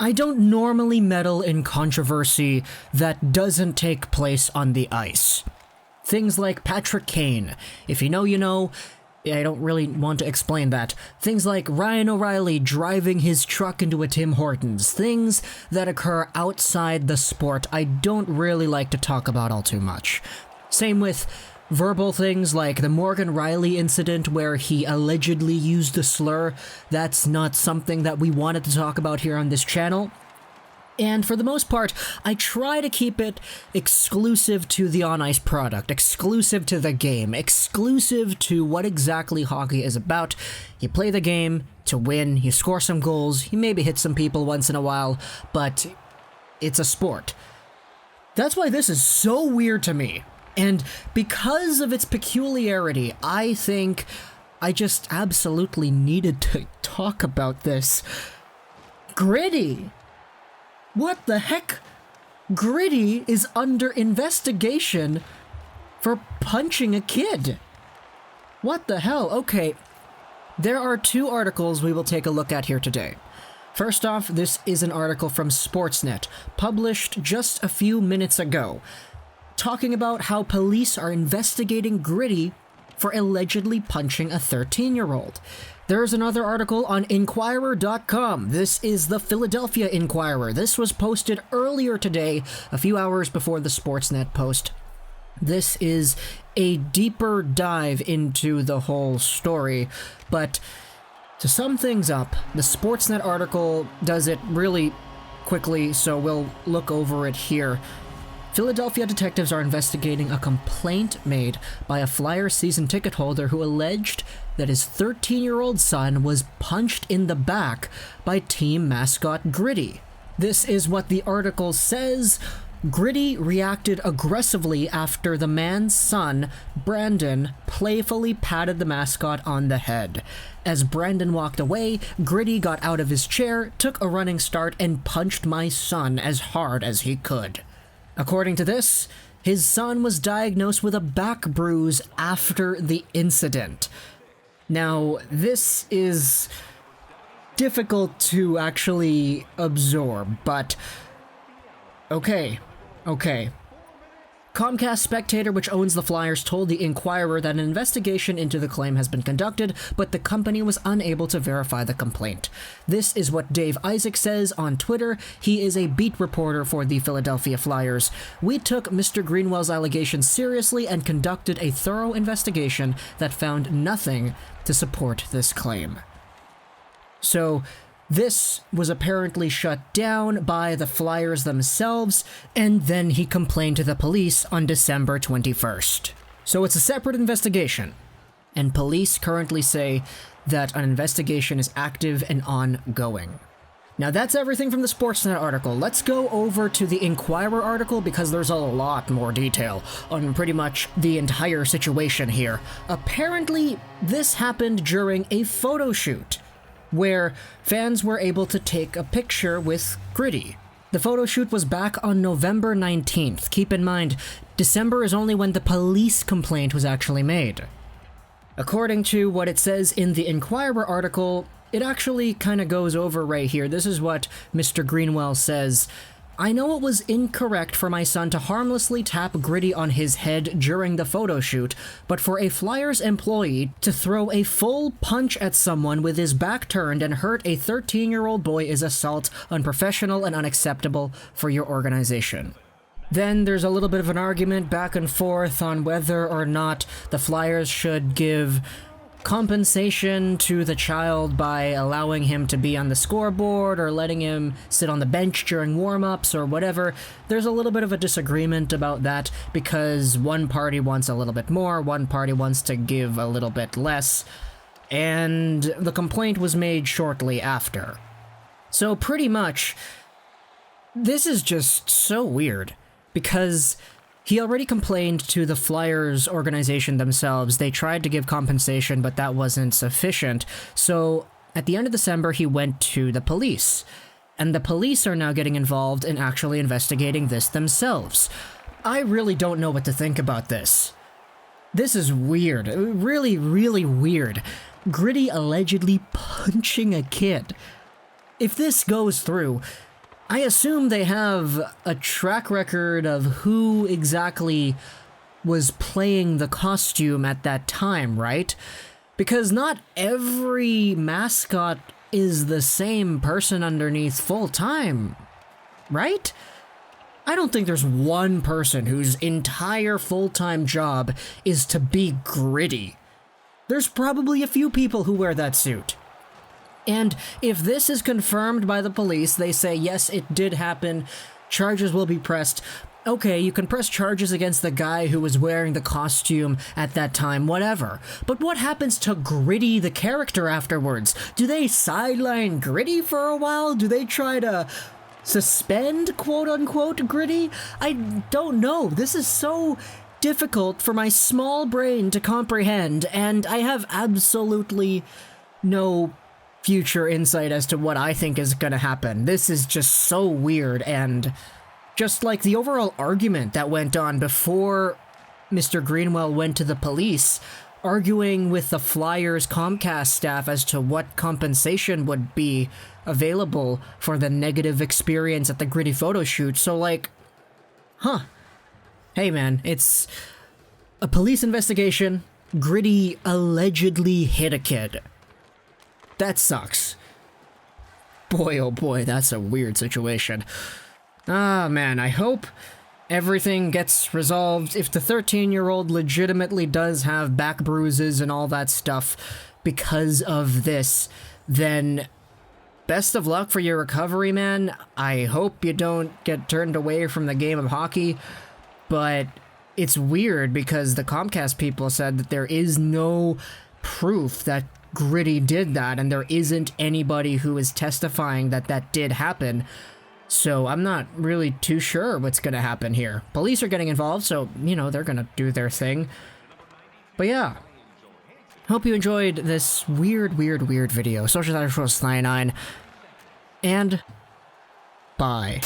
I don't normally meddle in controversy that doesn't take place on the ice. Things like Patrick Kane. If you know, you know. I don't really want to explain that. Things like Ryan O'Reilly driving his truck into a Tim Hortons. Things that occur outside the sport I don't really like to talk about all too much. Same with verbal things like the Morgan Riley incident where he allegedly used a slur. That's not something that we wanted to talk about here on this channel. And for the most part, I try to keep it exclusive to the on-ice product, exclusive to the game, exclusive to what exactly hockey is about. You play the game to win, you score some goals, you maybe hit some people once in a while, but it's a sport. That's why this is so weird to me. And because of its peculiarity, I think I just absolutely needed to talk about this. Gritty! What the heck? Gritty is under investigation for punching a kid. What the hell? Okay, there are two articles we will take a look at here today. First off, this is an article from Sportsnet, published just a few minutes ago, talking about how police are investigating Gritty for allegedly punching a 13-year-old. There's another article on Enquirer.com. This is the Philadelphia Inquirer. This was posted earlier today, a few hours before the Sportsnet post. This is a deeper dive into the whole story, but to sum things up, the Sportsnet article does it really quickly, so we'll look over it here. Philadelphia detectives are investigating a complaint made by a Flyers season ticket holder who alleged that his 13-year-old son was punched in the back by team mascot Gritty. This is what the article says. Gritty reacted aggressively after the man's son, Brandon, playfully patted the mascot on the head. As Brandon walked away, Gritty got out of his chair, took a running start, and punched my son as hard as he could. According to this, his son was diagnosed with a back bruise after the incident. Now, this is difficult to actually absorb, but okay. Comcast Spectator, which owns the Flyers, told the Enquirer that an investigation into the claim has been conducted, but the company was unable to verify the complaint. This is what Dave Isaac says on Twitter. He is a beat reporter for the Philadelphia Flyers. We took Mr. Greenwell's allegations seriously and conducted a thorough investigation that found nothing to support this claim. So, this was apparently shut down by the Flyers themselves, and then he complained to the police on December 21st. So it's a separate investigation, and police currently say that an investigation is active and ongoing. Now that's everything from the Sportsnet article. Let's go over to the Enquirer article because there's a lot more detail on pretty much the entire situation here. Apparently, this happened during a photo shoot, where fans were able to take a picture with Gritty. The photo shoot was back on November 19th. Keep in mind, December is only when the police complaint was actually made. According to what it says in the Enquirer article, it actually kind of goes over right here. This is what Mr. Greenwell says. I know it was incorrect for my son to harmlessly tap Gritty on his head during the photo shoot, but for a Flyers employee to throw a full punch at someone with his back turned and hurt a 13-year-old boy is assault, unprofessional, and unacceptable for your organization. Then there's a little bit of an argument back and forth on whether or not the Flyers should give compensation to the child by allowing him to be on the scoreboard or letting him sit on the bench during warm-ups or whatever. There's a little bit of a disagreement about that because one party wants a little bit more, one party wants to give a little bit less, and the complaint was made shortly after. So pretty much, this is just so weird because he already complained to the Flyers organization themselves. They tried to give compensation, but that wasn't sufficient. So at the end of December, he went to the police. And the police are now getting involved in actually investigating this themselves. I really don't know what to think about this. This is weird. Really, really weird. Gritty allegedly punching a kid. If this goes through, I assume they have a track record of who exactly was playing the costume at that time, right? Because not every mascot is the same person underneath full time, right? I don't think there's one person whose entire full-time job is to be gritty. There's probably a few people who wear that suit. And if this is confirmed by the police, they say, yes, it did happen, charges will be pressed. Okay, you can press charges against the guy who was wearing the costume at that time, whatever. But what happens to Gritty the character afterwards? Do they sideline Gritty for a while? Do they try to suspend, quote-unquote, Gritty? I don't know. This is so difficult for my small brain to comprehend, and I have absolutely no future insight as to what I think is gonna happen. This is just so weird, and just like the overall argument that went on before Mr. Greenwell went to the police, arguing with the Flyers Comcast staff as to what compensation would be available for the negative experience at the Gritty photo shoot. So like, hey man, it's a police investigation. Gritty allegedly hit a kid. That sucks. Boy, oh boy, that's a weird situation. Ah, man, I hope everything gets resolved. If the 13-year-old legitimately does have back bruises and all that stuff because of this, then best of luck for your recovery, man. I hope you don't get turned away from the game of hockey, but it's weird because the Comcast people said that there is no proof that Gritty did that, and there isn't anybody who is testifying that that did happen. So I'm not really too sure what's gonna happen here. Police are getting involved, so, you know, they're gonna do their thing. But yeah. Hope you enjoyed this weird video. Social 99. And bye.